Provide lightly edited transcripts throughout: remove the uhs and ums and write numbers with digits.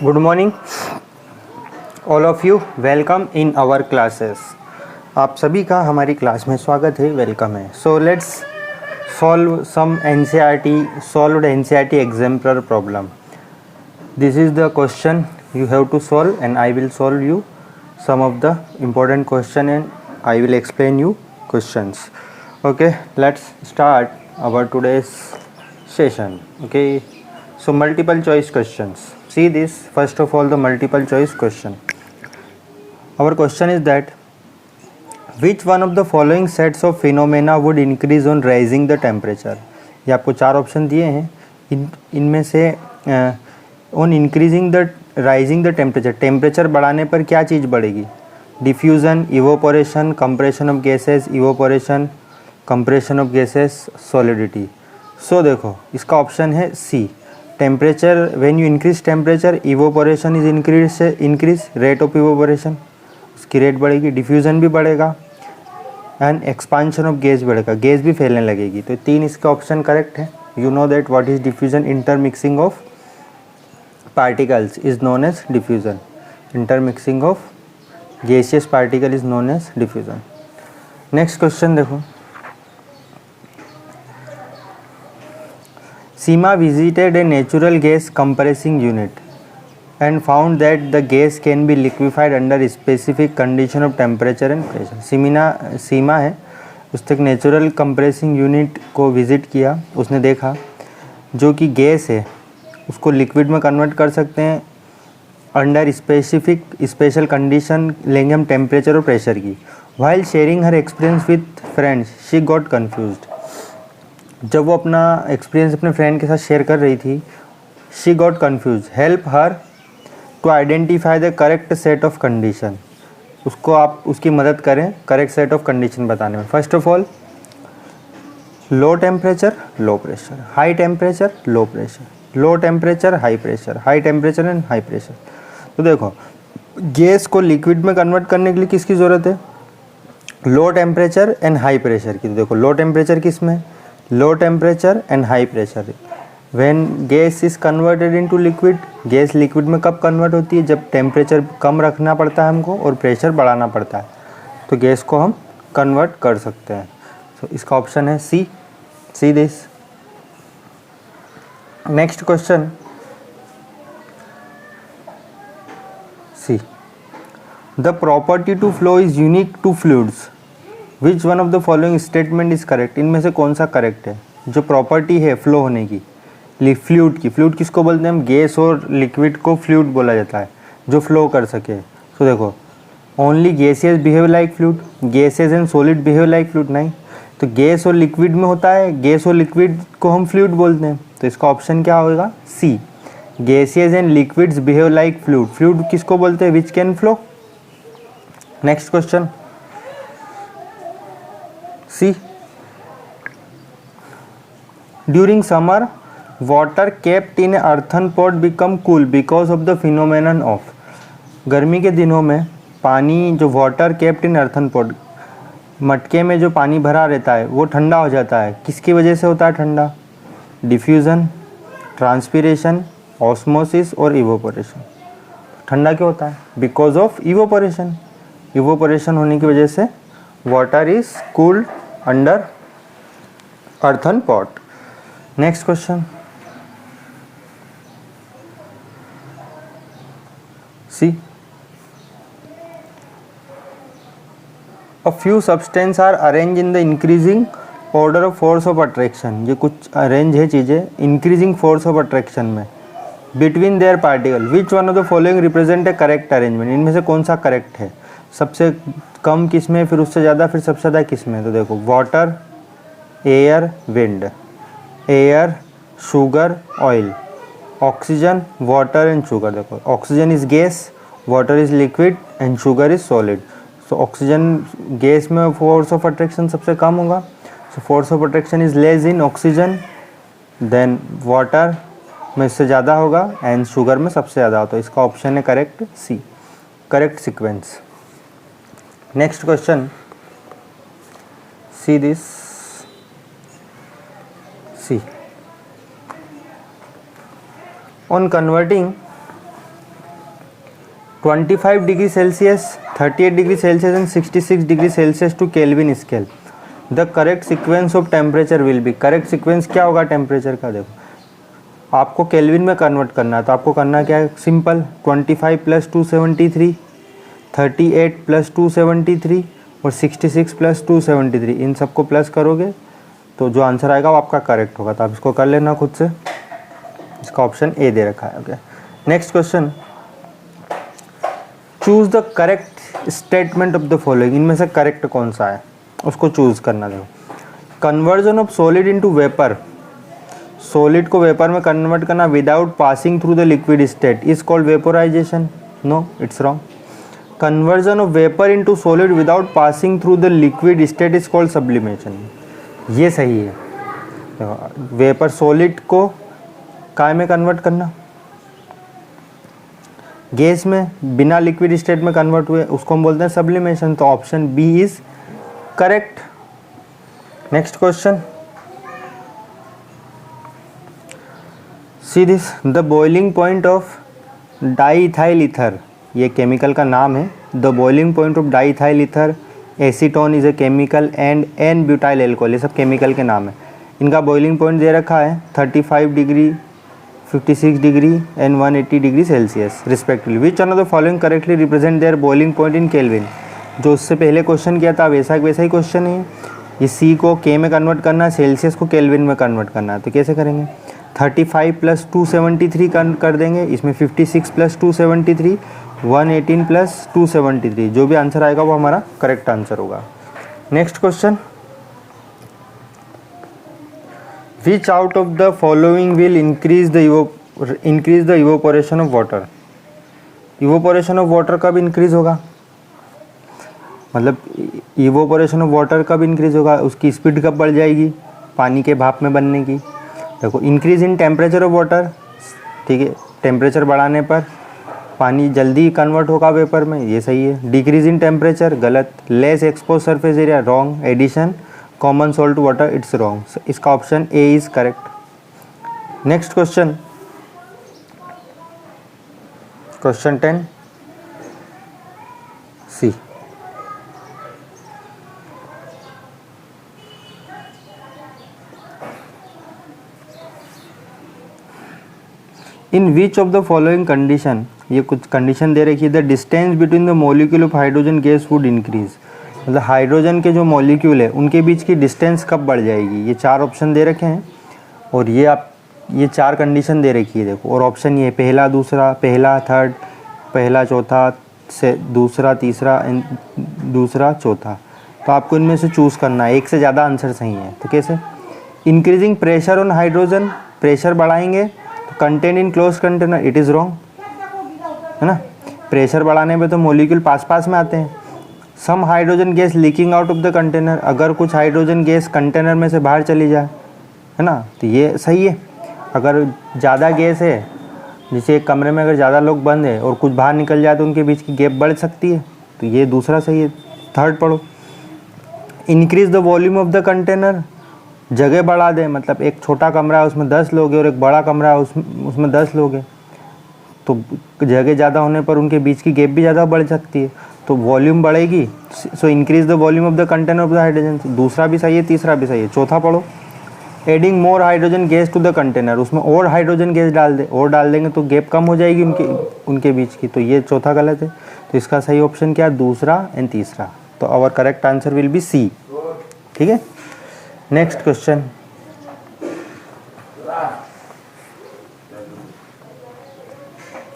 Good morning all of you, welcome in our classes. आप सभी का हमारी क्लास में स्वागत है, वेलकम है। So let's solve some NCERT solved NCERT exemplar problem. This is the question you have to solve and I will solve you some of the important question and I will explain you questions. Okay, let's start our today's session. Okay, so multiple choice questions. See this, first of all the multiple choice question. Our question is that which one of the following sets of phenomena would increase on rising the temperature. ये आपको चार option दिए हैं, इनमें से on increasing the rising the temperature बढ़ाने पर क्या चीज़ बढ़ेगी? Diffusion, evaporation, compression of gases, evaporation, compression of gases, solidity. So देखो इसका ऑप्शन है C, temperature. When you increase temperature, evaporation is increase rate of evaporation, उसकी रेट बढ़ेगी, डिफ्यूज़न भी बढ़ेगा एंड एक्सपांशन ऑफ गैस बढ़ेगा, गैस भी फैलने लगेगी। तो तीन इसका ऑप्शन करेक्ट है। You know that what is diffusion? Intermixing of particles is known as diffusion. Intermixing of gaseous particle is known as diffusion. Next question देखो, Seema visited a natural gas compressing unit and found that the gas can be liquefied under specific condition of temperature and pressure. सीमा है, उसने एक natural compressing unit को visit किया, उसने देखा जो कि गैस है उसको लिक्विड में कन्वर्ट कर सकते हैं अंडर स्पेशल कंडीशन लेंगे हम टेम्परेचर और प्रेशर की। While sharing her experience with friends she got confused. जब वो अपना एक्सपीरियंस अपने फ्रेंड के साथ शेयर कर रही थी, she got confuse. Help her to identify the correct set of condition. उसको आप उसकी मदद करें करेक्ट सेट ऑफ कंडीशन बताने में। First of all low temperature low pressure, high temperature low pressure, low temperature high pressure, high temperature and high pressure. तो देखो gas को लिक्विड में कन्वर्ट करने के लिए किसकी ज़रूरत है? Low temperature and high pressure की। तो देखो लो टेम्परेचर किस में? Low temperature and high pressure. When gas is converted into liquid, gas liquid में कब कन्वर्ट होती है? जब टेम्परेचर कम रखना पड़ता है हमको और प्रेशर बढ़ाना पड़ता है, तो गैस को हम कन्वर्ट कर सकते हैं। तो इसका ऑप्शन है C, C this. Next question, C. The property to flow is unique to fluids. Which one of the following statement is correct? इनमें से कौन सा करेक्ट है? जो प्रॉपर्टी है फ्लो होने की फ्लूइड की, फ्लूइड किसको बोलते हैं हम? गैस और लिक्विड को फ्लूइड बोला जाता है, जो फ्लो कर सके। तो देखो only gases behave like fluid, gases and solid behave like fluid नहीं। तो गैस और लिक्विड में होता है, गैस और लिक्विड को हम फ्लूइड बोलते हैं। तो इसका ऑप्शन क्या होगा? C, gases and liquids behave like fluid. Fluid किसको बोलते हैं? Which can flow. Next question, C, during summer water kept in earthen pot become cool because of the phenomenon of. गर्मी के दिनों में पानी जो water kept in earthen pot, मटके में जो पानी भरा रहता है वो ठंडा हो जाता है। किसकी वजह से होता है ठंडा? डिफ्यूज़न, ट्रांसपीरेशन, ऑस्मोसिस और इवोपोरेशन। ठंडा क्यों होता है? Because of evaporation. इवोपोरेशन होने की वजह से water is cooled under earthen pot. Next question, see, A few substances are arranged in the increasing order of force of attraction. ये कुछ अरेंज है चीज़ें इंक्रीजिंग फोर्स ऑफ अट्रैक्शन में between their particle. Which one of the following represent A correct arrangement? इनमें से कौन सा correct है? सबसे कम किस में, फिर उससे ज़्यादा, फिर सबसे ज़्यादा किस में? तो देखो water, air, wind, air, sugar, oil, oxygen, water and sugar. देखो oxygen is gas, water is liquid and sugar is solid. तो ऑक्सीजन गैस में फोर्स ऑफ अट्रैक्शन सबसे कम होगा, so force of attraction is less in oxygen, then water में इससे ज़्यादा होगा एंड शुगर में सबसे ज़्यादा होता है। इसका ऑप्शन है correct C, correct sequence. Next question, see this, see, on converting 25 degree Celsius, 38 degree Celsius and 66 degree Celsius to Kelvin scale, the correct sequence of temperature will be. Correct sequence क्या होगा temperature का? देखो आपको kelvin में convert करना है, तो आपको करना क्या है? सिंपल, 25 प्लस 273, 38 प्लस 273 और 66 प्लस 273, इन सबको प्लस करोगे तो जो आंसर आएगा वो आपका करेक्ट होगा। तो आप इसको कर लेना खुद से, इसका ऑप्शन ए दे रखा है। Okay, next question, choose the correct statement of the following. इनमें से करेक्ट कौन सा है उसको चूज करना। देखो, conversion of solid into vapour, solid को वेपर में कन्वर्ट करना without passing through the liquid state is called vaporisation. No, it's wrong. Conversion of vapour into solid without passing through the liquid state is called sublimation, ये सही है। देखो, vapour solid को काय में कन्वर्ट करना, गैस में बिना लिक्विड स्टेट में कन्वर्ट हुए, उसको हम बोलते हैं सब्लिमेशन। तो option B is correct. Next question, see this, the boiling point of diethyl ether, ये केमिकल का नाम है। The boiling point of diethyl ether, acetone is a chemical and n butyl alcohol, ये सब केमिकल के नाम है। इनका बॉइलिंग पॉइंट दे रखा है 35 degree, 56 degree and 180 degree Celsius respectively. Which one of the following correctly represent there boiling point in kelvin. जो उससे पहले क्वेश्चन किया था वैसा ही क्वेश्चन है। ये सी को के में कन्वर्ट करना है, सेल्सियस को केल्विन में कन्वर्ट करना है। तो कैसे करेंगे? 35 प्लस 273 कर देंगे, इसमें 56 प्लस 273, 118 प्लस 273, जो भी आंसर आएगा वो हमारा करेक्ट आंसर होगा। Next question, which out of the following will increase the evaporation of water. Evaporation of water कब इंक्रीज होगा? मतलब इवोपोरेशन ऑफ वाटर कब इंक्रीज होगा, उसकी स्पीड कब बढ़ जाएगी पानी के भाप में बनने की? देखो, increase in temperature of water, ठीक है, टेम्परेचर बढ़ाने पर पानी जल्दी कन्वर्ट होगा वेपर में, ये सही है। डिक्रीज इन टेम्परेचर, गलत। Less expose surface area, wrong. Addition common salt water, it's wrong. इसका option A is correct. Next question, question 10 C, in which of the following condition, ये कुछ कंडीशन दे रखी है, the distance between the molecule of hydrogen gas would increase. मतलब hydrogen के जो molecule है उनके बीच की डिस्टेंस कब बढ़ जाएगी। ये 4 ऑप्शन दे रखे हैं और ये 4 कंडीशन दे रखी है। देखो, और ऑप्शन ये पहला दूसरा, पहला थर्ड, पहला चौथा से दूसरा तीसरा एंड दूसरा चौथा। तो आपको इनमें से चूज़ करना है, एक से ज़्यादा आंसर सही है। तो कैसे? Increasing pressure on hydrogen, pressure बढ़ाएंगे तो content in close container, it is wrong, है ना। प्रेशर बढ़ाने पे तो मॉलिक्यूल पास में आते हैं। Some hydrogen gas leaking out of the container, अगर कुछ हाइड्रोजन गैस कंटेनर में से बाहर चली जाए, है ना, तो ये सही है। अगर ज़्यादा गैस है, जैसे एक कमरे में अगर ज़्यादा लोग बंद है और कुछ बाहर निकल जाए तो उनके बीच की गैप बढ़ सकती है, तो ये दूसरा सही है। थर्ड पढ़ो, increase the volume of the container, जगह बढ़ा दे, मतलब एक छोटा कमरा है उसमें 10 लोग हैं और एक बड़ा कमरा है उसमें 10 लोग हैं, तो जगह ज़्यादा होने पर उनके बीच की गैप भी ज़्यादा बढ़ सकती है, तो वॉल्यूम बढ़ेगी। So increase the volume of the container of the hydrogen, दूसरा भी सही है, तीसरा भी सही है। चौथा पढ़ो, adding more hydrogen gas to the container, उसमें और हाइड्रोजन गैस डाल दे, और डाल देंगे तो गैप कम हो जाएगी उनके बीच की, तो ये चौथा गलत है। तो इसका सही ऑप्शन क्या है? दूसरा एंड तीसरा। तो our correct answer will be C. ठीक है, next question,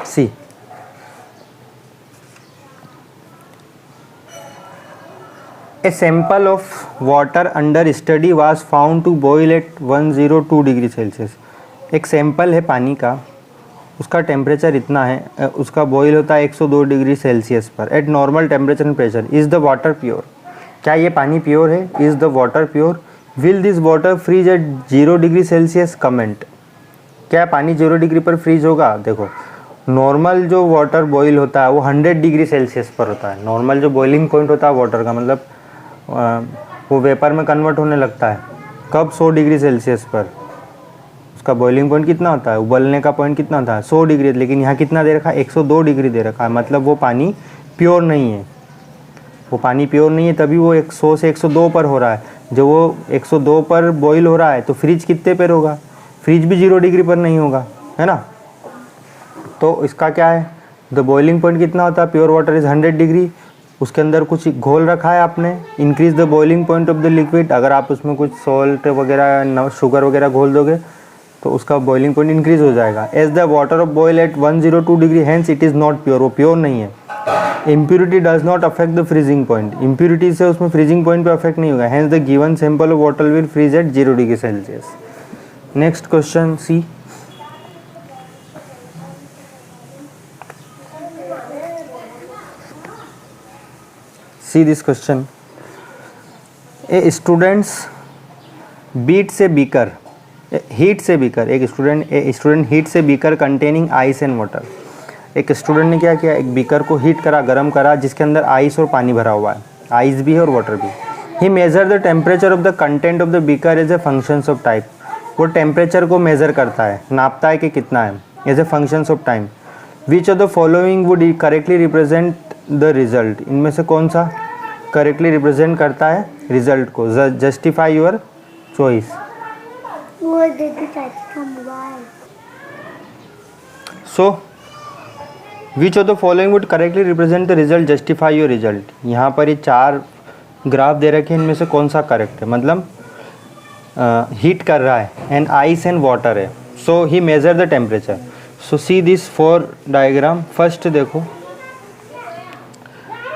see, A sample of water under study was found to boil at 102 degree Celsius. एक सैंपल है पानी का, उसका टेम्परेचर इतना है, उसका बॉईल होता है 102 डिग्री सेल्सियस पर at normal temperature and pressure. Is the water pure? क्या ये पानी प्योर है? Is the water pure? Will this water freeze at 0 degree Celsius? Comment, क्या पानी 0 डिग्री पर फ्रीज होगा? देखो, नॉर्मल जो वाटर बॉईल होता है वो 100 डिग्री सेल्सियस पर होता है। नॉर्मल जो बॉइलिंग पॉइंट होता है वाटर का, मतलब वो वेपर में कन्वर्ट होने लगता है कब? 100 डिग्री सेल्सियस पर। उसका बॉइलिंग पॉइंट कितना होता है, उबलने का पॉइंट कितना होता है 100 डिग्री, लेकिन यहाँ कितना दे रखा है 102 डिग्री दे रखा है, मतलब वो पानी प्योर नहीं है, वो पानी प्योर नहीं है, तभी वो 100 से 102 पर हो रहा है। जब वो 102 पर बॉईल हो रहा है तो फ्रिज कितने पर होगा, फ्रिज भी 0 डिग्री पर नहीं होगा, है ना। तो इसका क्या है, द बॉइलिंग पॉइंट कितना होता है, प्योर वाटर इज़ 100 डिग्री, उसके अंदर कुछ घोल रखा है आपने, increase the boiling point of the liquid, अगर आप उसमें कुछ सॉल्ट वगैरह शुगर वगैरह घोल दोगे तो उसका बॉइलिंग पॉइंट इंक्रीज हो जाएगा। As the water of boil at 102 degree hence it is not pure, वो प्योर नहीं है। Impurity does not affect the freezing point, impurity से उसमें फ्रीजिंग पॉइंट पे अफेक्ट नहीं होगा, hence the given sample of water will freeze at 0 degree Celsius. Next question see, see this question, a students beat से beaker, heat से beaker, एक student heat से beaker containing ice and water, एक student ने क्या किया, एक beaker को हीट करा, गर्म करा, जिसके अंदर आइस और पानी भरा हुआ है, आइस भी है और वाटर भी। He measure the temperature of the content of the beaker as a functions of type, वो टेम्परेचर को मेज़र करता है, नापता है कि कितना है, as a functions of time. Which of the following would correctly represent the result, इनमें से कौन सा करेक्टली रिप्रेजेंट करता है रिजल्ट को, justify your choice. So which of the following would correctly represent the result, justify your result. यहाँ पर ये 4 ग्राफ दे रखे हैं, इनमें से कौन सा करेक्ट है, मतलब हीट कर रहा है एंड आइस एंड वाटर है, so he measure the temperature. So see this 4 diagram. First देखो,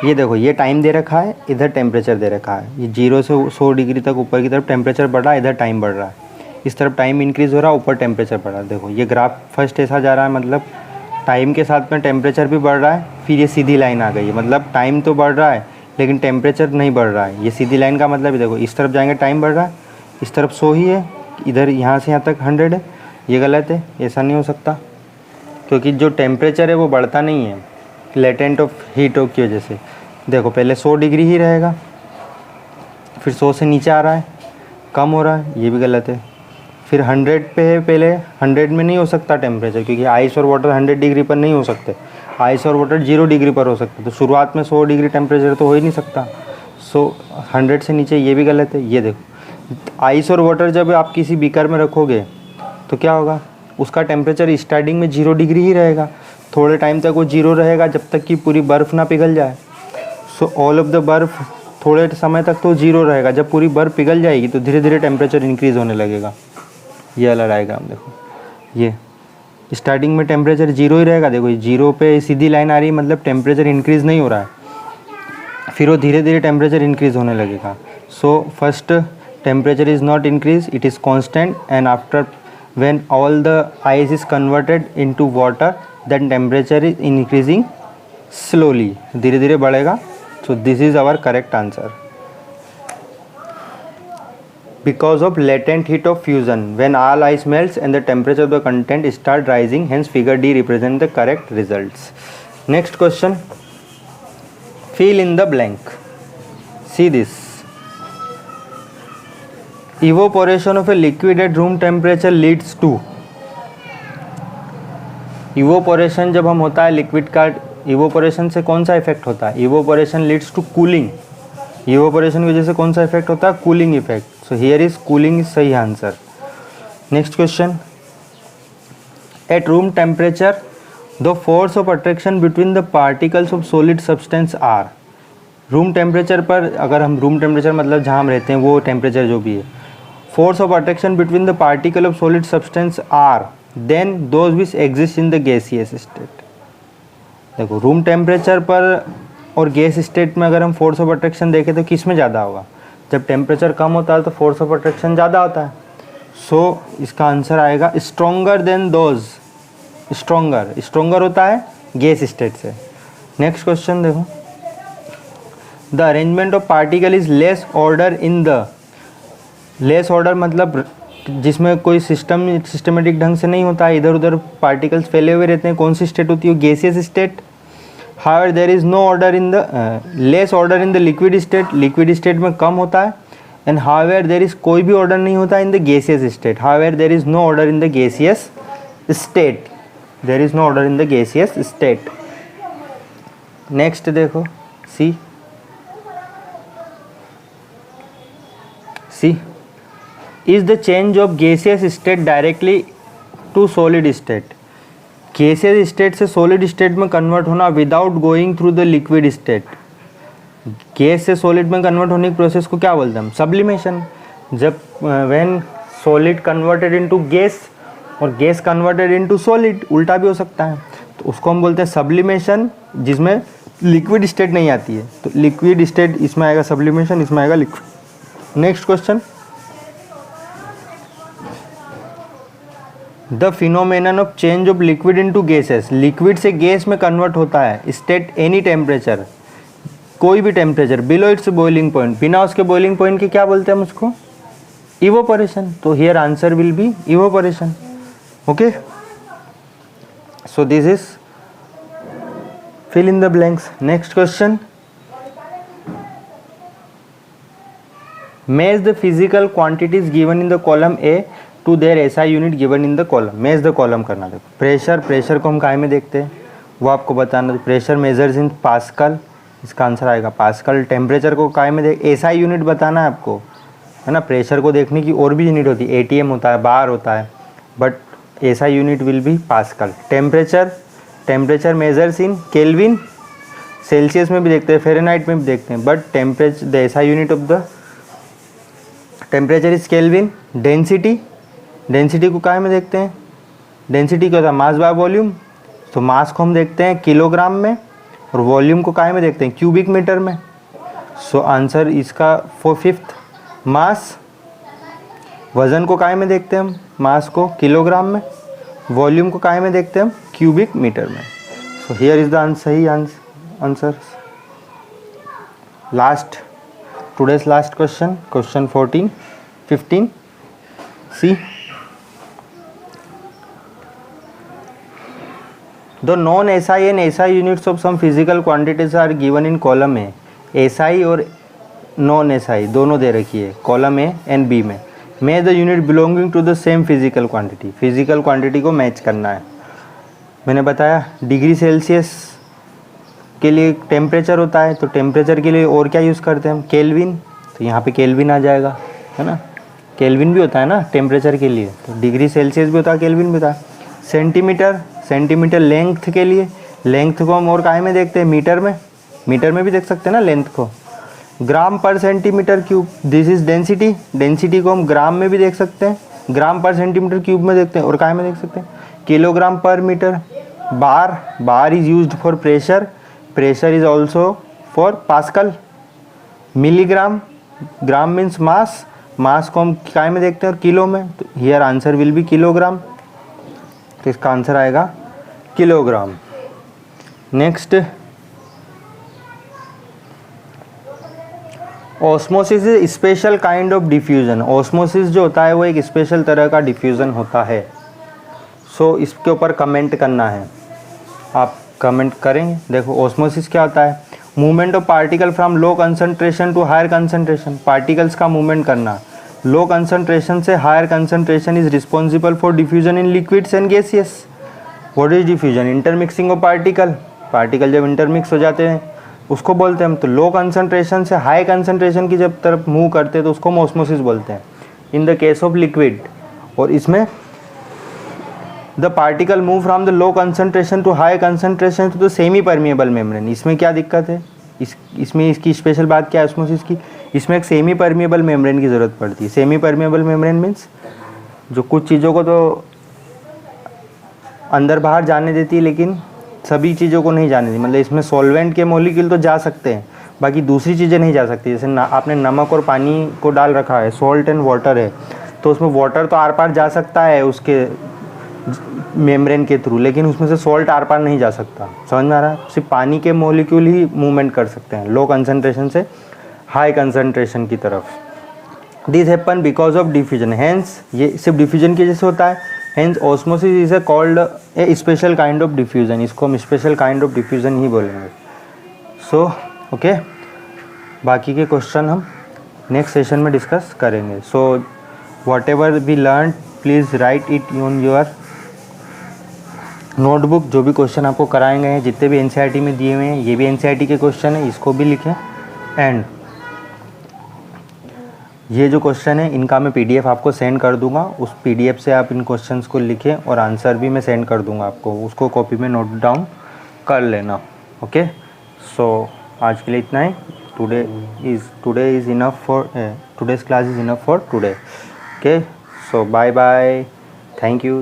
ये देखो, ये टाइम दे रखा है, इधर टेम्परेचर दे रखा है, ये 0 से 100 डिग्री तक ऊपर की तरफ टेम्परेचर बढ़ रहा है, इधर टाइम बढ़ रहा है, इस तरफ टाइम इंक्रीज़ हो रहा है, ऊपर टेम्परेचर बढ़ रहा है। देखो ये ग्राफ फर्स्ट ऐसा जा रहा है, मतलब टाइम के साथ में टेम्परेचर भी बढ़ रहा है, फिर ये सीधी लाइन आ गई है, मतलब टाइम तो बढ़ रहा है लेकिन टेम्परेचर नहीं बढ़ रहा है। ये सीधी लाइन का मतलब है, देखो इस तरफ जाएंगे टाइम बढ़ रहा है, इस तरफ 100 ही है, इधर यहाँ से यहाँ तक 100 है, ये गलत है, ऐसा नहीं हो सकता, क्योंकि जो टेम्परेचर है वो बढ़ता नहीं है लेटेंट ऑफ हीट की वजह से। देखो पहले 100 डिग्री ही रहेगा, फिर 100 से नीचे आ रहा है, कम हो रहा है, ये भी गलत है, फिर 100 पे है, पहले 100 में नहीं हो सकता टेम्परेचर, क्योंकि आइस और वाटर 100 डिग्री पर नहीं हो सकते, आइस और वाटर 0 डिग्री पर हो सकते, तो शुरुआत में 100 डिग्री टेम्परेचर तो हो ही नहीं सकता। 100 से नीचे, ये भी गलत है। ये देखो आइस और वाटर जब आप किसी बीकर में रखोगे तो क्या होगा, उसका टेम्परेचर स्टार्टिंग में 0 डिग्री ही रहेगा, थोड़े टाइम तक वो 0 रहेगा जब तक कि पूरी बर्फ़ ना पिघल जाए। सो ऑल ऑफ द बर्फ़ थोड़े समय तक तो 0 रहेगा, जब पूरी बर्फ़ पिघल जाएगी तो धीरे धीरे टेम्परेचर इंक्रीज़ होने लगेगा। ये वाला डायग्राम देखो, ये स्टार्टिंग में टेम्परेचर 0 ही रहेगा, देखो 0 पे सीधी लाइन आ रही है, मतलब टेम्परेचर इंक्रीज़ नहीं हो रहा है, फिर वो धीरे धीरे टेम्परेचर इंक्रीज़ होने लगेगा। So first temperature is not increase, it is constant, and after when all the ice is converted into water then temperature is increasing slowly, धीरे धीरे बढ़ेगा। so this is our correct answer because of latent heat of fusion when all ice melts and the temperature of the content start rising, hence figure D represent the correct results. Next question, fill in the blank. See this, evaporation of a liquid at room temperature leads to, evaporation जब हम होता है liquid का, evaporation से कौन सा effect होता है, evaporation leads to cooling, evaporation की वजह से कौन सा इफेक्ट होता है, cooling effect. So here is cooling is सही answer. Next question, at room temperature the force of attraction between the particles of solid substance are, room temperature पर, अगर हम रूम टेम्परेचर मतलब जहाँ हम रहते हैं वो टेम्परेचर जो भी है, force of attraction between the particle of solid substance are then those which exist in the gaseous state. देखो रूम टेम्परेचर पर और गैस स्टेट में अगर हम फोर्स ऑफ अट्रैक्शन देखें तो किस में ज़्यादा होगा, जब टेम्परेचर कम होता है तो फोर्स ऑफ अट्रैक्शन ज़्यादा होता है। सो इसका आंसर आएगा स्ट्रोंगर देन दोज, स्ट्रोंगर होता है गैस स्टेट से। नेक्स्ट क्वेश्चन देखो, the arrangement of particle is less order in the, less order मतलब जिसमें कोई सिस्टमेटिक ढंग से नहीं होता है, इधर उधर पार्टिकल्स फैले हुए रहते हैं, कौन सी स्टेट होती है, gaseous state. However there is no order in the, less order in the liquid state, liquid state में कम होता है, एंड हाउएवर देयर इज कोई भी ऑर्डर नहीं होता in the gaseous state, however there is no order in the gaseous state, there is no order in the gaseous state. Next देखो C, C is the change of gaseous state directly to solid state, gaseous state से solid state में convert होना without going through the liquid state, gas से solid में convert होने की process को क्या बोलते हैं हम, सब्लिमेशन। जब when solid converted into gas और गैस कन्वर्टेड इनटू सॉलिड, उल्टा भी हो सकता है, तो उसको हम बोलते हैं सब्लिमेशन, जिसमें लिक्विड स्टेट नहीं आती है। तो लिक्विड स्टेट इसमें आएगा सब्लिमेशन, इसमें आएगा liquid. Next question, the phenomenon of change of liquid into gases, liquid से गैस में कन्वर्ट होता है स्टेट एनी टेम्परेचर, कोई भी temperature below it's boiling point, बिना उसके बॉइलिंग पॉइंट के क्या बोलते हैं हम उसको, इवोपोरेशन। तो here answer will B evaporation. Okay, so this is fill in the blanks. Next question, match the physical quantities given in the column A to their SI unit given in the column. match the column करना। देखो pressure, pressure को हम काय में देखते हैं वो आपको बताना, प्रेशर मेजर्स इन पास्कल, इसका आंसर आएगा पास्कल। टेम्परेचर को काय में देख, SI यूनिट बताना है आपको, है ना। प्रेशर को देखने की और भी यूनिट होती है, ATM होता है, बार होता है, but SI unit will be pascal. Temperature, temperature measures in kelvin, Celsius में भी देखते हैं, फ़ारेनहाइट में भी देखते हैं, but temperature the SI unit of the temperature is kelvin. Density, density को काय में देखते हैं, डेंसिटी क्या होता है, मास बाय वॉल्यूम, तो मास को हम देखते हैं किलोग्राम में, और वॉल्यूम को काय में देखते हैं, क्यूबिक मीटर में। सो आंसर इसका 4/5 मास। वज़न को काय में देखते हैं हम, मास को किलोग्राम में, वॉल्यूम को काय में देखते हैं हम, क्यूबिक मीटर में। सो हियर इज द सही answer. Last, today's last question, question 15 see, the non SI and SI units of some physical quantities are given in column A. SI और नॉन SI दोनों दे रखी है column A and B में। Match the unit belonging to the same physical quantity, physical quantity को match करना है। मैंने बताया डिग्री सेल्सियस के लिए टेम्परेचर होता है, तो टेम्परेचर के लिए और क्या यूज़ करते हैं हम, केल्विन, तो यहाँ पे केल्विन आ जाएगा, है ना। केल्विन भी होता है ना टेम्परेचर के लिए, तो डिग्री सेल्सियस भी होता है, केल्विन भी होता है। सेंटीमीटर, सेंटीमीटर लेंथ के लिए, लेंथ को हम और काय में देखते हैं, मीटर में, मीटर में भी देख सकते हैं ना लेंथ को। ग्राम पर centimetre cube, this is density, density को हम ग्राम में भी देख सकते हैं, ग्राम पर सेंटीमीटर क्यूब में देखते हैं, और काय में देख सकते हैं, kilogram per metre. Bar, bar is used for pressure, pressure is also for pascal. Milligram, gram means mass, mass को हम काय में देखते हैं, और किलो में, तो here answer will B kilogram, तो इसका आंसर आएगा kilogram. Next, osmosis is special kind of diffusion. Osmosis जो होता है वो एक स्पेशल तरह का डिफ्यूजन होता है। सो इसके ऊपर कमेंट करना है, आप कमेंट करेंगे। देखो ऑस्मोसिस क्या होता है, movement of particle from low concentration to higher concentration, particles का मूवमेंट करना। लो कंसंट्रेशन से higher concentration is responsible for diffusion in liquids and gaseous. What is diffusion, intermixing of particle, particle जब intermix हो जाते हैं उसको बोलते हैं हम। तो लो कंसंट्रेशन से हाई कंसंट्रेशन की जब तरफ मूव करते हैं तो उसको ऑस्मोसिस बोलते हैं in the case of liquid. और इसमें the particle move from the low concentration to high concentration to the semi permeable membrane. इसमें क्या दिक्कत है, इसमें इसकी स्पेशल बात क्या है ऑस्मोसिस की, इसमें एक सेमी परमिएबल मेम्ब्रेन की ज़रूरत पड़ती है। सेमी परमिएबल मेम्ब्रेन मीन्स जो कुछ चीज़ों को तो अंदर बाहर जाने देती है लेकिन सभी चीज़ों को नहीं जाने दी, मतलब इसमें सॉल्वेंट के मॉलिक्यूल तो जा सकते हैं, बाकी दूसरी चीज़ें नहीं जा सकती। जैसे आपने नमक और पानी को डाल रखा है, सॉल्ट एंड वाटर है, तो उसमें वाटर तो आर पार जा सकता है उसके मेम्ब्रेन के थ्रू, लेकिन उसमें से सॉल्ट आर पार नहीं जा सकता। समझ में आ रहा है, सिर्फ पानी के मॉलिक्यूल ही मूवमेंट कर सकते हैं लो कंसंट्रेशन से हाई कंसंट्रेशन की तरफ। This happen because of diffusion, hence ये सिर्फ डिफ्यूजन की वजह से होता है। Hence osmosis is a called a special kind of diffusion, इसको हम स्पेशल काइंड ऑफ डिफ्यूजन ही बोलेंगे। सो ओके, बाकी के क्वेश्चन हम नेक्स्ट सेशन में डिस्कस करेंगे. So whatever we learn please write it on your notebook. जो भी क्वेश्चन आपको कराए गए हैं, जितने भी एनसीईआरटी में दिए हुए हैं, ये भी एनसीईआरटी के क्वेश्चन है, इसको भी लिखें. एंड ये जो क्वेश्चन है इनका मैं पीडीएफ आपको सेंड कर दूंगा. उस पीडीएफ से आप इन क्वेश्चंस को लिखें और आंसर भी मैं सेंड कर दूंगा आपको. उसको कॉपी में नोट डाउन कर लेना. ओके. सो आज के लिए इतना ही. Today is enough for today's class is enough for today. Okay. So bye bye. Thank you.